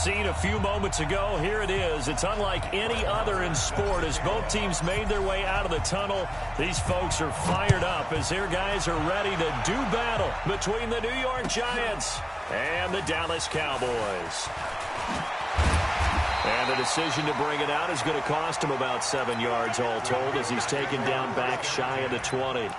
scene a few moments ago. Here it is. It's unlike any other in sport as both teams made their way out of the tunnel. These folks are fired up as their guys are ready to do battle between the New York Giants and the Dallas Cowboys. And the decision to bring it out is going to cost him about 7 yards all told as he's taken down back shy of the 20.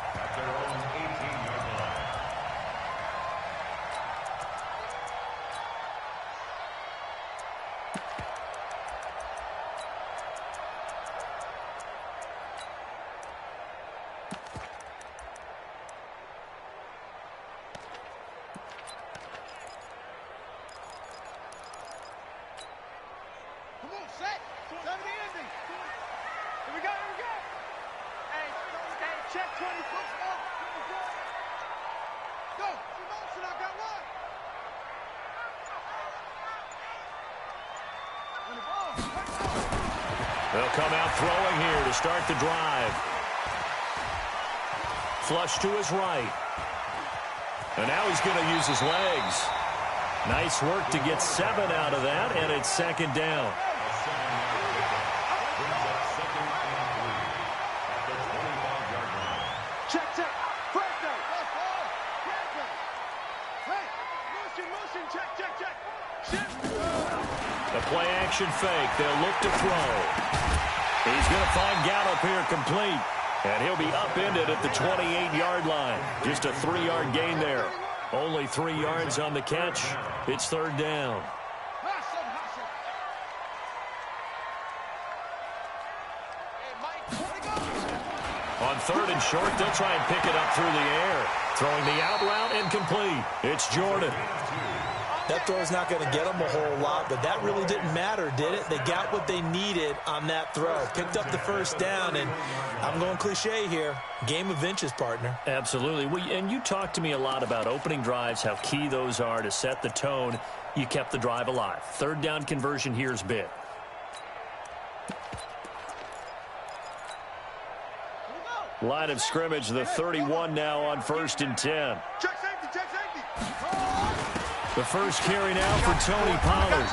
They'll come out throwing here to start the drive. Flush to his right. And now he's going to use his legs. Nice work to get 7 out of that, and it's second down. Check. First down. Hey, motion. Check. The play action fake. They'll look to throw. He's going to find Gallup here complete. And he'll be upended at the 28-yard line. Just a 3-yard gain there. Only 3 yards on the catch. It's third down. On third and short, they'll try and pick it up through the air. Throwing the out route incomplete. It's Jordan. That throw's not going to get them a whole lot, but that really didn't matter, did it? They got what they needed on that throw. Picked up the first down, and I'm going cliche here. Game of inches, partner. Absolutely. And you talked to me a lot about opening drives, how key those are to set the tone. You kept the drive alive. Third down conversion here is big. Line of scrimmage, the 31 now on 1st and 10. Check safety. The first carry now for Tony Pollard.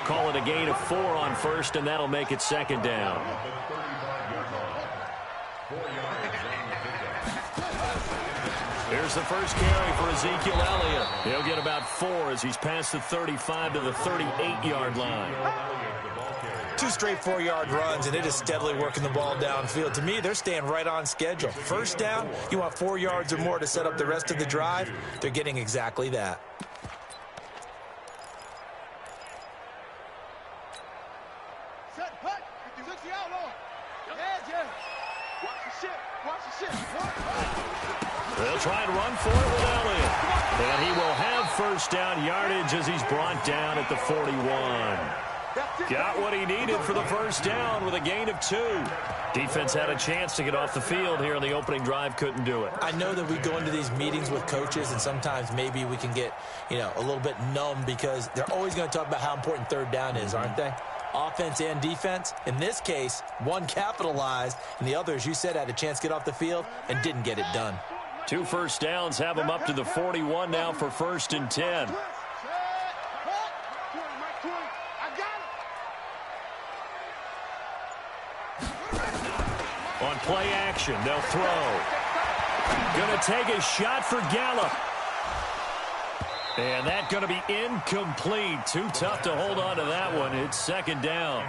Call it a gain of 4 on first, and that'll make it second down. Here's the first carry for Ezekiel Elliott. He'll get about 4 as he's past the 35 to the 38-yard line. 2 straight 4-yard runs, and it is steadily working the ball downfield. To me, they're staying right on schedule. First down, you want 4 yards or more to set up the rest of the drive. They're getting exactly that. They'll try and run for it with Elliott. And he will have first down yardage as he's brought down at the 41. Got what he needed for the first down with a gain of 2. Defense had a chance to get off the field here in the opening drive, couldn't do it. I know that we go into these meetings with coaches, and sometimes maybe we can get, a little bit numb because they're always going to talk about how important third down is, aren't they? Offense and defense. In this case, one capitalized, and the other, as you said, had a chance to get off the field and didn't get it done. 2 first downs have him up to the 41 now for 1st and 10. On play action, they'll throw. Going to take a shot for Gallup. And that's going to be incomplete. Too tough to hold on to that one. It's second down.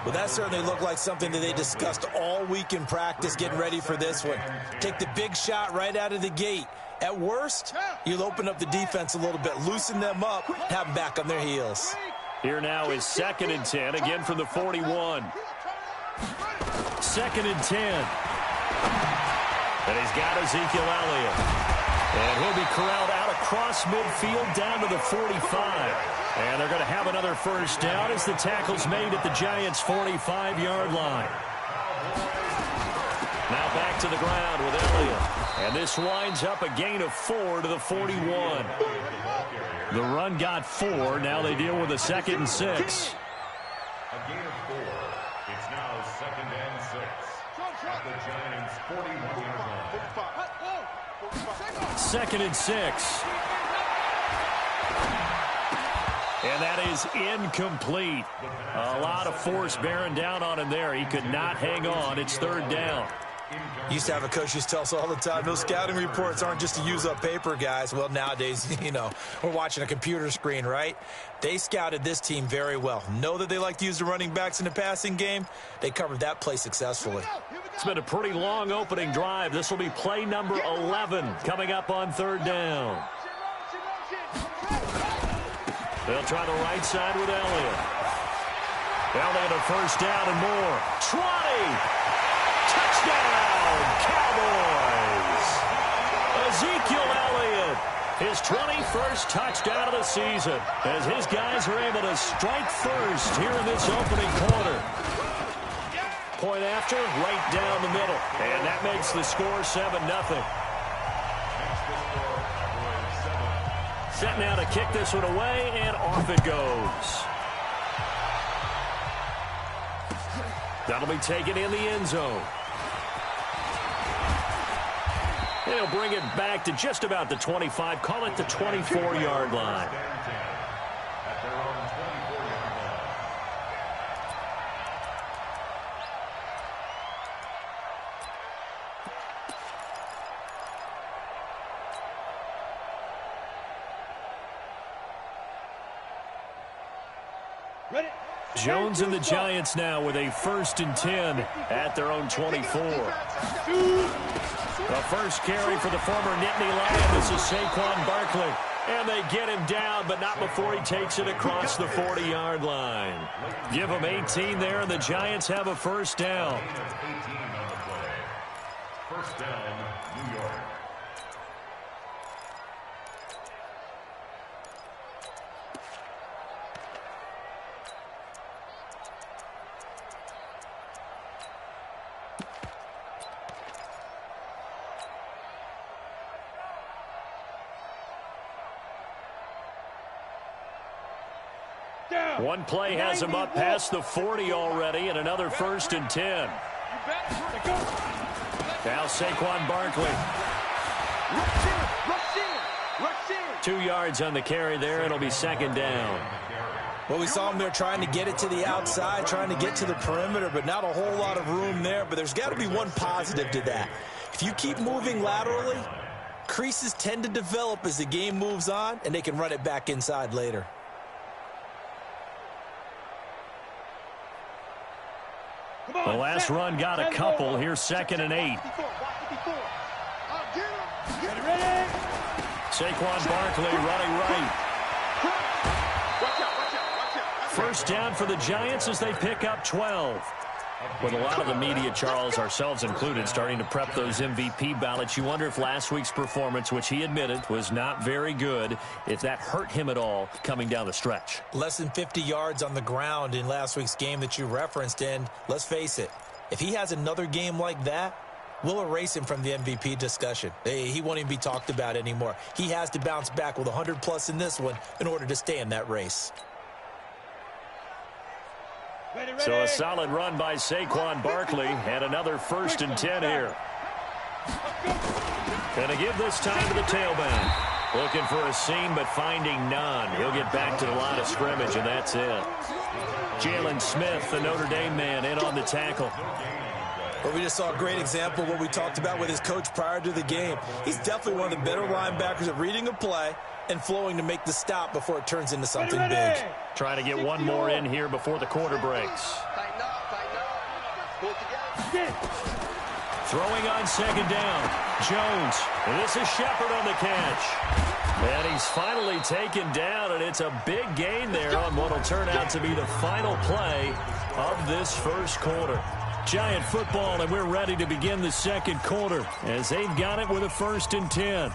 Well, that certainly looked like something that they discussed all week in practice getting ready for this one. Take the big shot right out of the gate. At worst, you'll open up the defense a little bit, loosen them up, have them back on their heels. Here now is 2nd and 10, again from the 41. 2nd and 10. And he's got Ezekiel Elliott. And he'll be corralled out across midfield down to the 45. And they're going to have another first down as the tackle's made at the Giants' 45-yard line. Now back to the ground with Elliott. And this winds up a gain of 4 to the 41. The run got 4. Now they deal with a 2nd and 6. A gain of 4. It's now 2nd and 6. At the Giants' 41-yard line. 2nd and 6. And that is incomplete. A lot of force bearing down on him there. He could not hang on. It's third down. Used to have a coach used to tell us all the time, those scouting reports aren't just to use up paper, guys. Well, nowadays, we're watching a computer screen, right? They scouted this team very well. Know that they like to use the running backs in the passing game. They covered that play successfully. It's been a pretty long opening drive. This will be play number 11 coming up on third down. They'll try the right side with Elliott. Elliott a first down and more. 20! Touchdown, Cowboys! Ezekiel Elliott, his 21st touchdown of the season, as his guys are able to strike first here in this opening quarter. Point after, right down the middle, and that makes the score 7-0. Set now to kick this one away, and off it goes. That'll be taken in the end zone. They'll bring it back to just about the 25. Call it the 24-yard line. Jones and the Giants now with a 1st and 10 at their own 24. The first carry for the former Nittany Lion. This is Saquon Barkley. And they get him down, but not before he takes it across the 40-yard line. Give him 18 there, and the Giants have a first down. 18 on the play. First down, New York. One play has him up past the 40 already, and another 1st and 10. Now Saquon Barkley. 2 yards on the carry there. It'll be 2nd down. Well, we saw him there trying to get it to the outside, trying to get to the perimeter, but not a whole lot of room there. But there's got to be one positive to that. If you keep moving laterally, creases tend to develop as the game moves on, and they can run it back inside later. The last run got a couple. Here's 2nd and 8. Saquon Barkley running right. First down for the Giants as they pick up 12. With a lot of the media, Charles, ourselves included, starting to prep those MVP ballots, you wonder if last week's performance, which he admitted was not very good, if that hurt him at all coming down the stretch. Less than 50 yards on the ground in last week's game that you referenced, and let's face it, if he has another game like that, we'll erase him from the MVP discussion. He won't even be talked about anymore. He has to bounce back with 100+ in this one in order to stay in that race. So a solid run by Saquon Barkley, and another 1st and 10 here. Going to give this time to the tailback. Looking for a seam, but finding none. He'll get back to the line of scrimmage, and that's it. Jalen Smith, the Notre Dame man, in on the tackle. Well, we just saw a great example of what we talked about with his coach prior to the game. He's definitely one of the better linebackers at reading a play and flowing to make the stop before it turns into something big. Trying to get one more in here before the quarter breaks. Throwing on 2nd down. Jones. And this is Shepard on the catch. And he's finally taken down, and it's a big gain there on what will turn out to be the final play of this first quarter. Giant football, and we're ready to begin the second quarter as they've got it with a 1st and 10.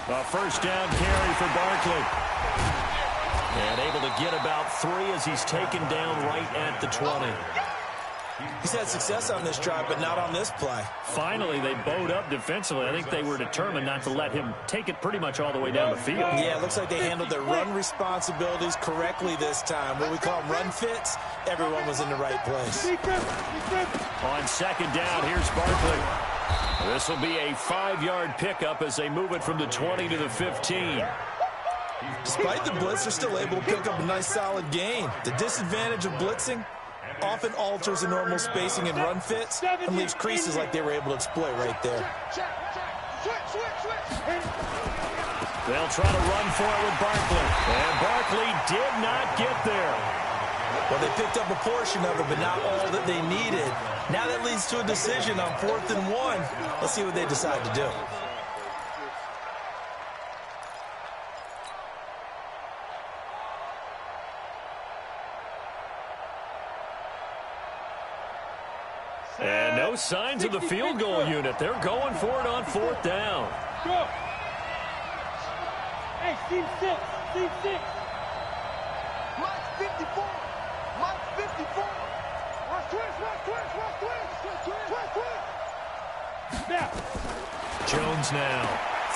A first down carry for Barkley. And able to get about 3 as he's taken down right at the 20. He's had success on this drive, but not on this play. Finally, they bowed up defensively. I think they were determined not to let him take it pretty much all the way down the field. Yeah, it looks like they handled their run responsibilities correctly this time. What we call them run fits, everyone was in the right place. On second down, here's Barkley. This will be a 5-yard pickup as they move it from the 20 to the 15. Despite the blitz, they're still able to pick up a nice, solid gain. The disadvantage of blitzing often alters the normal spacing and run fits and leaves creases like they were able to exploit right there. They'll try to run for it with Barkley. And Barkley did not get there. Well, they picked up a portion of it, but not all that they needed. Now that leads to a decision on 4th and 1. Let's see what they decide to do. And no signs of the field goal unit. They're going for it on 4th down. Go. Hey, team 6. Team 6. Mike 54. Mike 54. Watch twist. Now. Jones now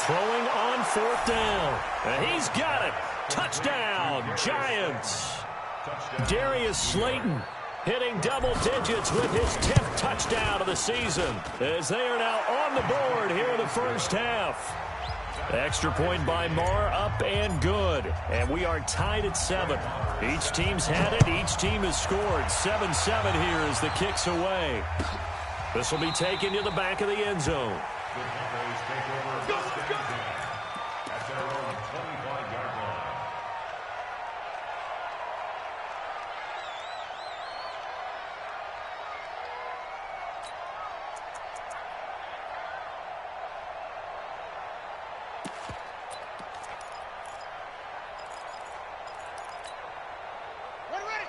throwing on 4th down. And he's got it. Touchdown, Giants. Darius Slayton hitting double digits with his 10th touchdown of the season as they are now on the board here in the first half. Extra point by Marr, up and good. And we are tied at 7. Each team's had it. Each team has scored. 7-7 here as the kick's away. This will be taken to the back of the end zone. The Cowboys take over first and 10 at their own 25-yard line.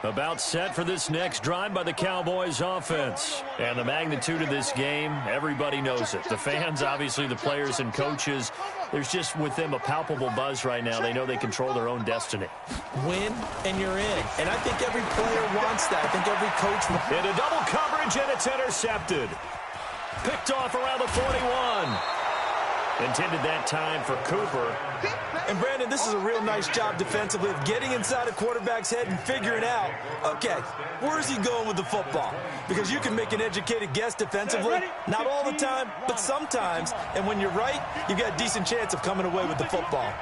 About set for this next drive by the Cowboys offense. And the magnitude of this game, everybody knows it. The fans, obviously the players and coaches, there's just with them a palpable buzz right now. They know they control their own destiny. Win, and you're in. And I think every player wants that. I think every coach... Into double coverage, and it's intercepted. Picked off around the 41. Intended that time for Cooper. And, Brandon, this is a real nice job defensively of getting inside a quarterback's head and figuring out, okay, where's he going with the football? Because you can make an educated guess defensively, not all the time, but sometimes. And when you're right, you've got a decent chance of coming away with the football.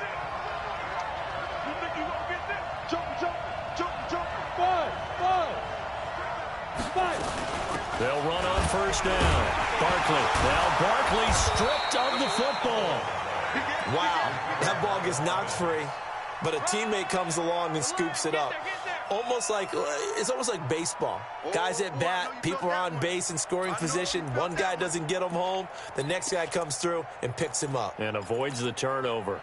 They'll run on first down. Barkley. Now Barkley stripped of the football. Wow, that ball gets knocked free, but a teammate comes along and scoops it up. It's almost like baseball. Guys at bat, people are on base in scoring position. One guy doesn't get him home. The next guy comes through and picks him up. And avoids the turnover.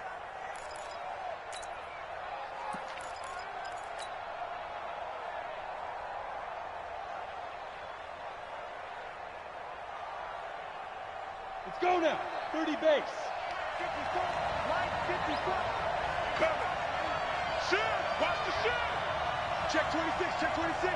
Let's go now. 30 base. 54. Line 54. Coming. Shoot. Watch the shoot. Check 26. Check 26.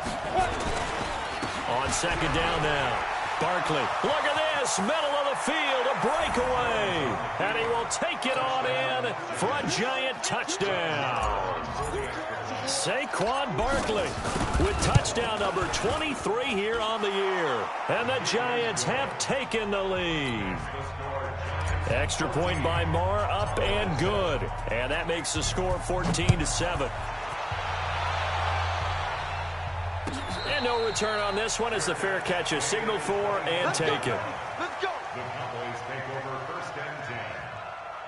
On second down now. Barkley. Look at this. Middle of the field. A breakaway. And he will take it on in for a giant touchdown. Saquon Barkley with touchdown number 23 here on the year. And the Giants have taken the lead. Extra point by Marr, up and good. And that makes the score 14-7. And no return on this one as the fair catch is signaled for and taken. Let's go. The Cowboys take over first and 10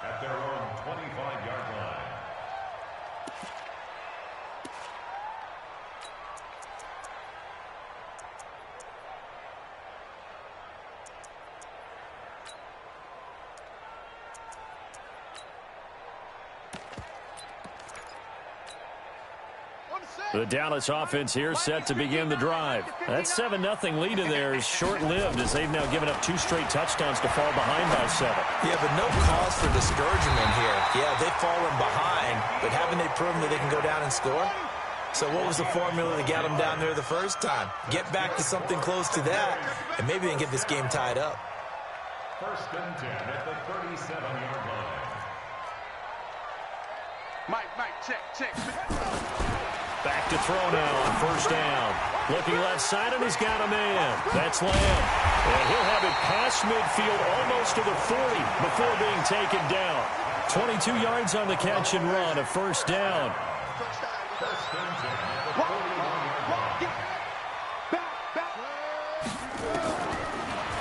at their own 25-yard line. The Dallas offense here set to begin the drive. That 7-0 lead in there is short-lived as they've now given up 2 straight touchdowns to fall behind by 7. Yeah, but no cause for discouragement here. Yeah, they've fallen behind, but haven't they proven that they can go down and score? So what was the formula to get them down there the first time? Get back to something close to that, and maybe they can get this game tied up. 1st and 10 at the 37-yard line. Mike, check. Back to throw now on 1st down. Looking left side, and he's got a man. That's Lamb. And he'll have it past midfield almost to the 40 before being taken down. 22 yards on the catch and run, a 1st down. 1st and 10 at the 41-yard line.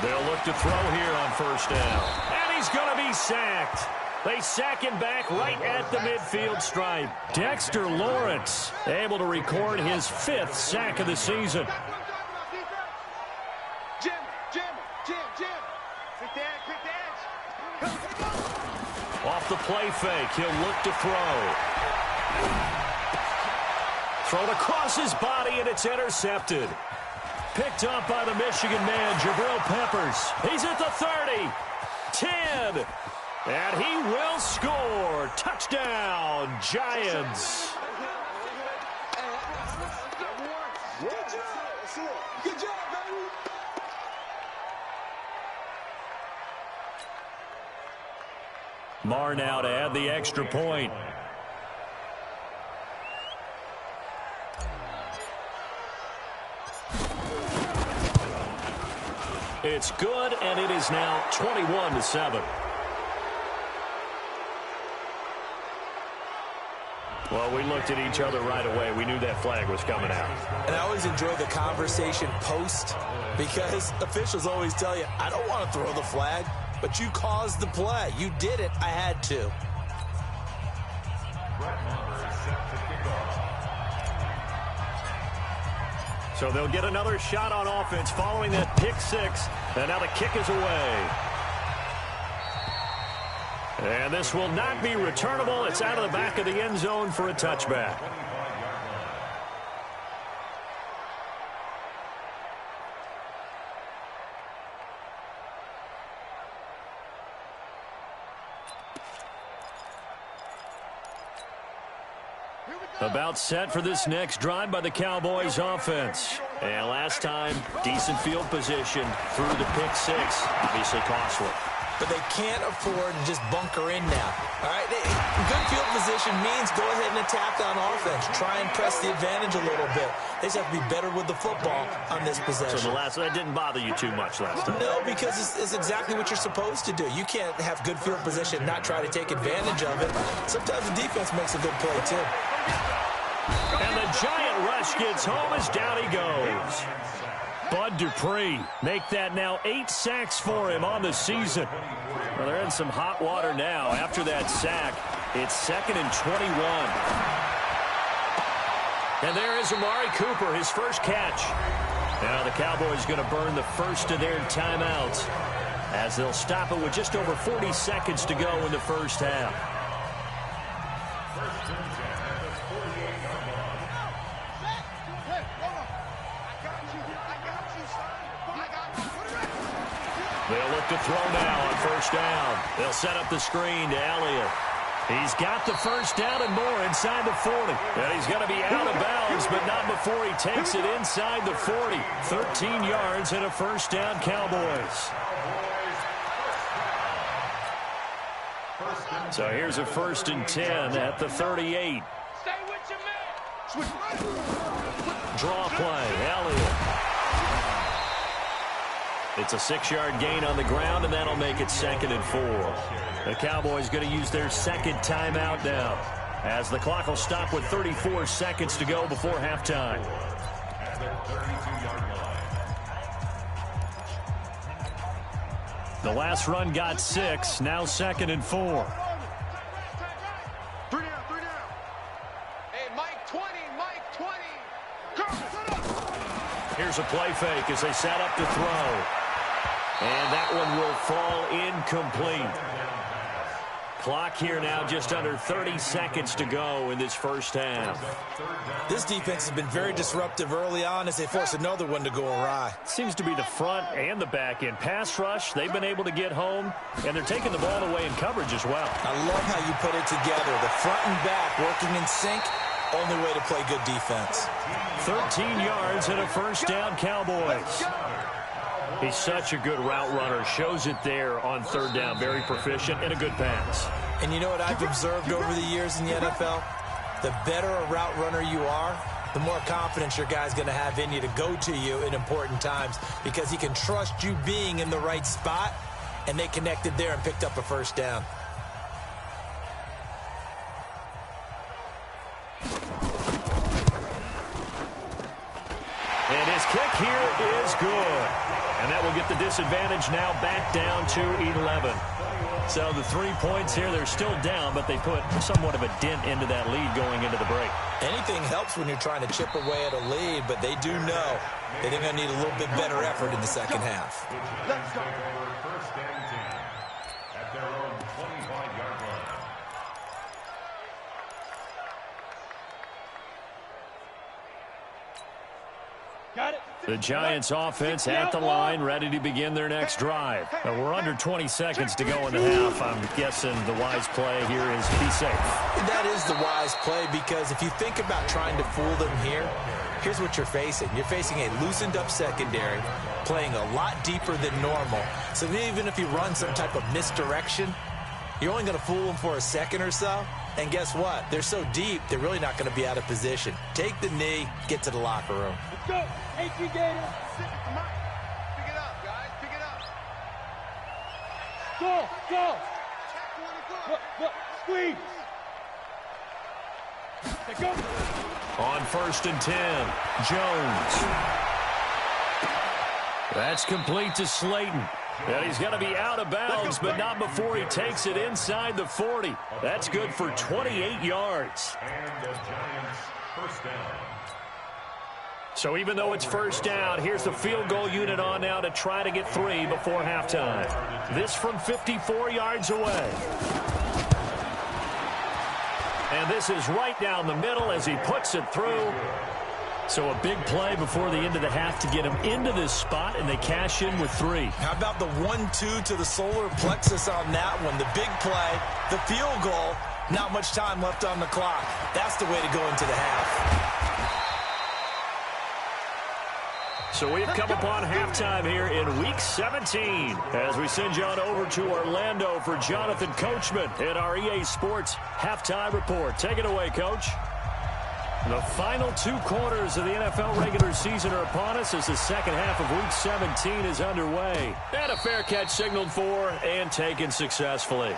They'll look to throw here on 1st down. And he's going to be sacked. They sack him back right at the midfield stripe. Dexter Lawrence able to record his 5th sack of the season. Jim. Quick the edge. Off the play fake, he'll look to throw. Thrown across his body, and it's intercepted. Picked up by the Michigan man, Jabril Peppers. He's at the 30, 10, and he will score. Touchdown, Giants. Good job, baby. Marr now to add the extra point. It's good, and it is now 21-7. Well, we looked at each other right away. We knew that flag was coming out. And I always enjoy the conversation post because officials always tell you, I don't want to throw the flag, but you caused the play. You did it. I had to. So they'll get another shot on offense following that pick 6. And now the kick is away. And this will not be returnable. It's out of the back of the end zone for a touchback. About set for this next drive by the Cowboys offense. And last time, decent field position through the pick 6. Obviously costly. But they can't afford to just bunker in now. All right, good field position means go ahead and attack on offense. Try and press the advantage a little bit. They just have to be better with the football on this possession. So that didn't bother you too much last time? No, because it's exactly what you're supposed to do. You can't have good field position, not try to take advantage of it. Sometimes the defense makes a good play, too. And the giant rush gets home as down he goes. Bud Dupree make that now 8 sacks for him on the season. Well, they're in some hot water now. After that sack, it's 2nd and 21. And there is Amari Cooper, his first catch. Now the Cowboys going to burn the first of their timeouts as they'll stop it with just over 40 seconds to go in the first half. They'll look to throw now on 1st down. They'll set up the screen to Elliott. He's got the 1st down and more inside the 40. And he's going to be out of bounds, but not before he takes it inside the 40. 13 yards and a 1st down, Cowboys. So here's a 1st and 10 at the 38. Stay with your man. Draw play, Elliott. It's a 6-yard gain on the ground, and that'll make it 2nd and 4. The Cowboys going to use their 2nd timeout now, as the clock will stop with 34 seconds to go before halftime. The last run got 6, now 2nd and 4. 3 down. Hey, Mike 20. Here's a play fake as they set up to throw. And that one will fall incomplete. Clock here now just under 30 seconds to go in this first half. This defense has been very disruptive early on as they force another one to go awry. Seems to be the front and the back end. Pass rush, they've been able to get home, and they're taking the ball away in coverage as well. I love how you put it together. The front and back working in sync. Only way to play good defense. 13 yards and a first down, Cowboys. He's such a good route runner. Shows it there on third down. Very proficient and a good pass. And you know what I've observed over the years in the NFL? The better a route runner you are, the more confidence your guy's going to have in you to go to you in important times because he can trust you being in the right spot, and they connected there and picked up a first down. And his kick here is good. And that will get the disadvantage now back down to 11. So the 3 points here, they're still down, but they put somewhat of a dent into that lead going into the break. Anything helps when you're trying to chip away at a lead, but they do know that they're going to need a little bit better effort in the second half. Let's go. First and 10 at their own 25-yard line. Got it. The Giants offense at the line, ready to begin their next drive. We're under 20 seconds to go in the half. I'm guessing the wise play here is be safe. That is the wise play because if you think about trying to fool them here, here's what you're facing. You're facing a loosened up secondary, playing a lot deeper than normal. So even if you run some type of misdirection, you're only going to fool them for a second or so. And guess what? They're so deep, they're really not going to be out of position. Take the knee, get to the locker room. Let's go. 18 Gators. Pick it up, guys. Pick it up. Go. Go. Look. Squeeze. Let's go. On first and 10, Jones. That's complete to Slayton. And he's going to be out of bounds, but not before he takes it inside the 40. That's good for 28 yards. And the Giants first down. So even though it's first down, here's the field goal unit on now to try to get 3 before halftime. This from 54 yards away. And this is right down the middle as he puts it through. So a big play before the end of the half to get him into this spot, and they cash in with 3. How about the 1-2 to the solar plexus on that one? The big play, the field goal, not much time left on the clock. That's the way to go into the half. So we've come upon halftime here in Week 17 as we send you on over to Orlando for Jonathan Coachman in our EA Sports Halftime Report. Take it away, Coach. The final 2 quarters of the NFL regular season are upon us as the second half of Week 17 is underway. And a fair catch signaled for and taken successfully.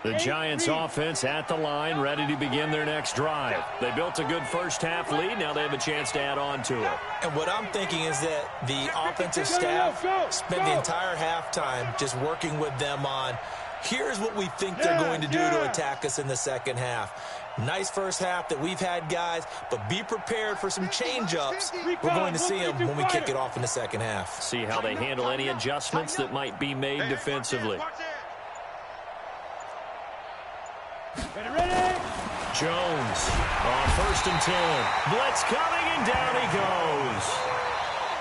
The Giants offense at the line, ready to begin their next drive. They built a good first half lead. Now they have a chance to add on to it. And what I'm thinking is that the offensive staff spent the entire halftime just working with them on, here's what we think they're going to do to attack us in the second half. Nice first half that we've had, guys, but be prepared for some change-ups. We're going to see them when we kick it off in the second half. See how they handle any adjustments that might be made defensively. Ready. Jones on first and 10. Blitz coming, and down he goes.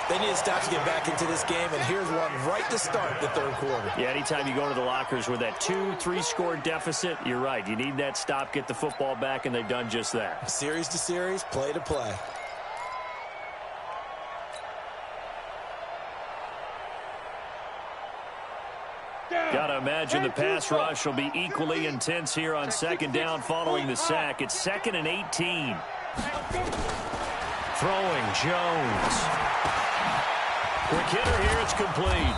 They need to stop to get back into this game, and here's one right to start the third quarter. Yeah, anytime you go to the lockers with that 2-3 score deficit, you're right. You need that stop, get the football back, and they've done just that. Series to series, play to play. Got to imagine the pass rush will be equally intense here on second down following the sack. It's 2nd and 18. Throwing Jones. Quick hitter here, it's complete.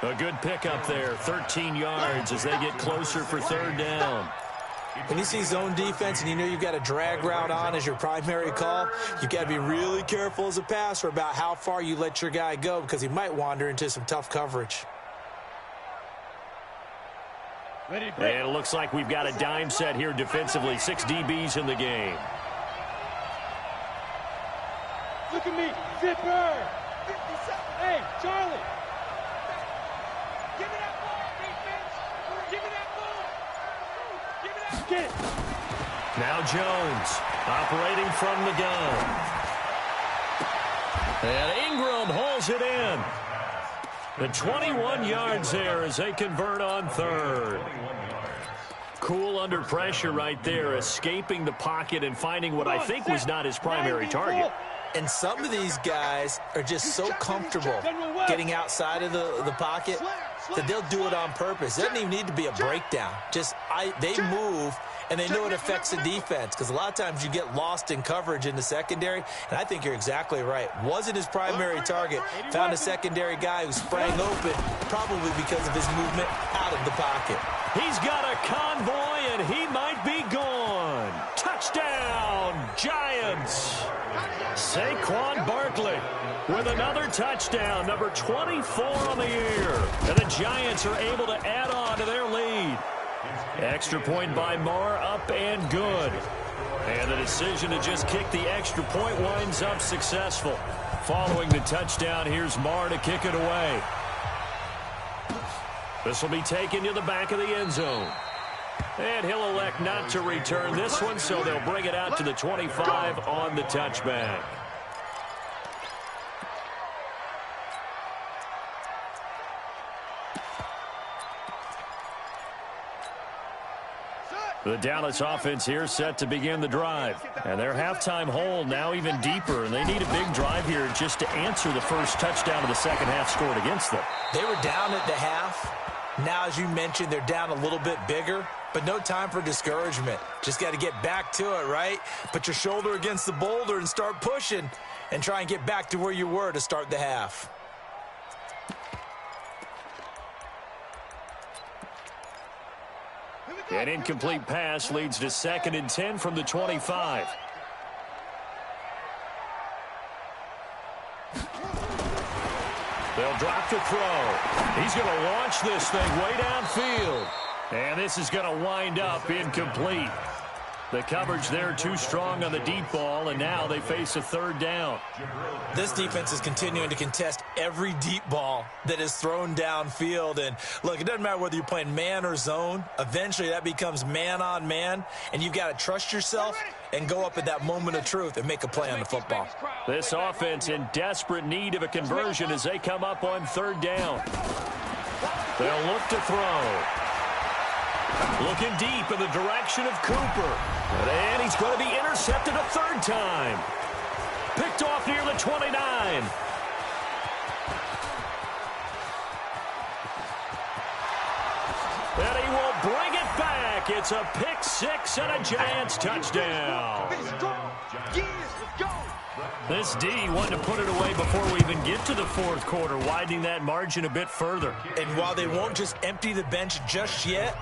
A good pickup there, 13 yards as they get closer for third down. When you see zone defense and you know you've got a drag route on as your primary call, you've got to be really careful as a passer about how far you let your guy go because he might wander into some tough coverage. And it looks like we've got a dime set here defensively. 6 DBs in the game. Look at me. Zipper. Hey, Charlie. Give me that ball, defense. Give me that ball. Give me that. Get it. Now Jones operating from the gun. And Ingram holds it in. The 21 yards there as they convert on third. Cool under pressure right there, escaping the pocket and finding what I think was not his primary target. And some of these guys are just so comfortable getting outside of the pocket that they'll do it on purpose. It doesn't even need to be a breakdown. They move, and they know it affects the defense, because a lot of times you get lost in coverage in the secondary, and I think you're exactly right. Wasn't his primary target. Found a secondary guy who sprang open, probably because of his movement out of the pocket. He's got a convoy, and he might be gone. Touchdown, Giants. Saquon Barkley with another touchdown, number 24 on the year. And the Giants are able to add on to their lead. Extra point by Marr, up and good. And the decision to just kick the extra point winds up successful. Following the touchdown, here's Marr to kick it away. This will be taken to the back of the end zone. And he'll elect not to return this one, so they'll bring it out to the 25 on the touchback. The Dallas offense here set to begin the drive. And their halftime hole now even deeper, and they need a big drive here just to answer the first touchdown of the second half scored against them. They were down at the half. Now, as you mentioned, they're down a little bit bigger, but no time for discouragement. Just got to get back to it, right? Put your shoulder against the boulder and start pushing and try and get back to where you were to start the half. An incomplete pass leads to 2nd and 10 from the 25. They'll drop to throw. He's going to launch this thing way downfield. And this is going to wind up incomplete. The coverage there too strong on the deep ball, and now they face a 3rd down. This defense is continuing to contest every deep ball that is thrown downfield. And, look, it doesn't matter whether you're playing man or zone. Eventually that becomes man on man, and you've got to trust yourself and go up at that moment of truth and make a play on the football. This offense in desperate need of a conversion as they come up on 3rd down. They'll look to throw. Looking deep in the direction of Cooper. And he's going to be intercepted a 3rd time. Picked off near the 29. And he will bring it back. It's a pick 6 and a Giants touchdown. This D wanted to put it away before we even get to the 4th quarter, widening that margin a bit further. And while they won't just empty the bench just yet,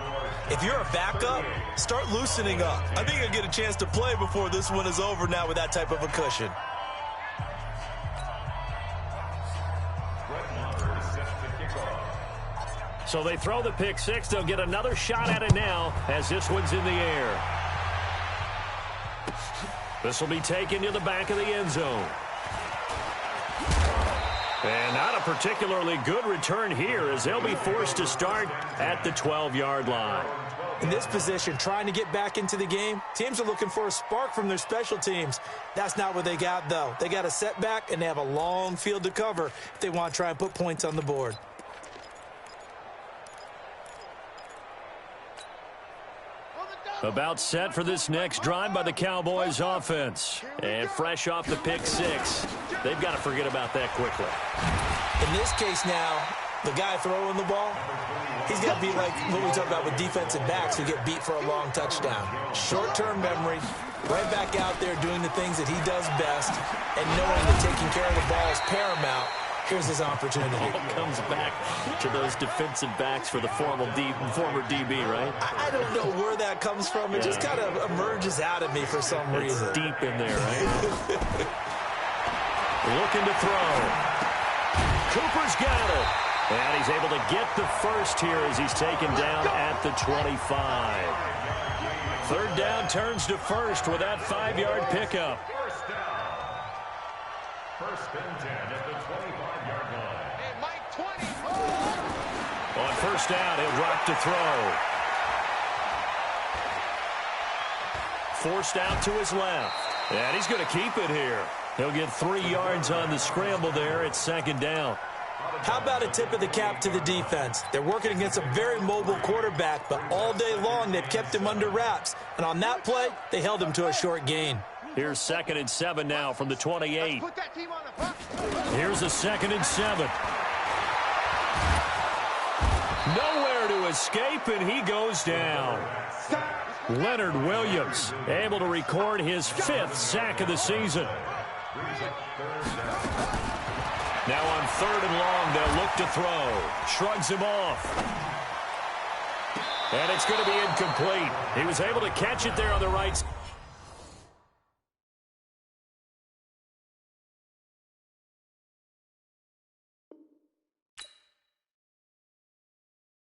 if you're a backup, start loosening up. I think you'll get a chance to play before this one is over now with that type of a cushion. So they throw the pick 6. They'll get another shot at it now as this one's in the air. This will be taken to the back of the end zone. And not a particularly good return here as they'll be forced to start at the 12-yard line. In this position, trying to get back into the game, teams are looking for a spark from their special teams. That's not what they got, though. They got a setback, and they have a long field to cover if they want to try and put points on the board. About set for this next drive by the Cowboys offense. And fresh off the pick 6, they've got to forget about that quickly. In this case now, the guy throwing the ball, he's got to be like what we talk about with defensive backs who get beat for a long touchdown. Short-term memory, right back out there doing the things that he does best, and knowing that taking care of the ball is paramount. Here's his opportunity. It all comes back to those defensive backs for the former DB, right? I don't know where that comes from. It just kind of emerges out of me for some reason. It's deep in there, right? Looking to throw. Cooper's got it. And he's able to get the first here as he's taken down at the 25. 3rd down turns to 1st with that 5-yard pickup. First and 10 at the 25-yard line. And Mike 20. On 1st down, he'll drop to throw. Forced out to his left. And he's going to keep it here. He'll get 3 yards on the scramble there at second down. How about a tip of the cap to the defense? They're working against a very mobile quarterback, but all day long they've kept him under wraps. And on that play, they held him to a short gain. Here's 2nd and 7 now from the 28. Here's a 2nd and 7. Nowhere to escape, and he goes down. Leonard Williams able to record his 5th sack of the season. Now on 3rd and long, they'll look to throw. Shrugs him off. And it's going to be incomplete. He was able to catch it there on the right side.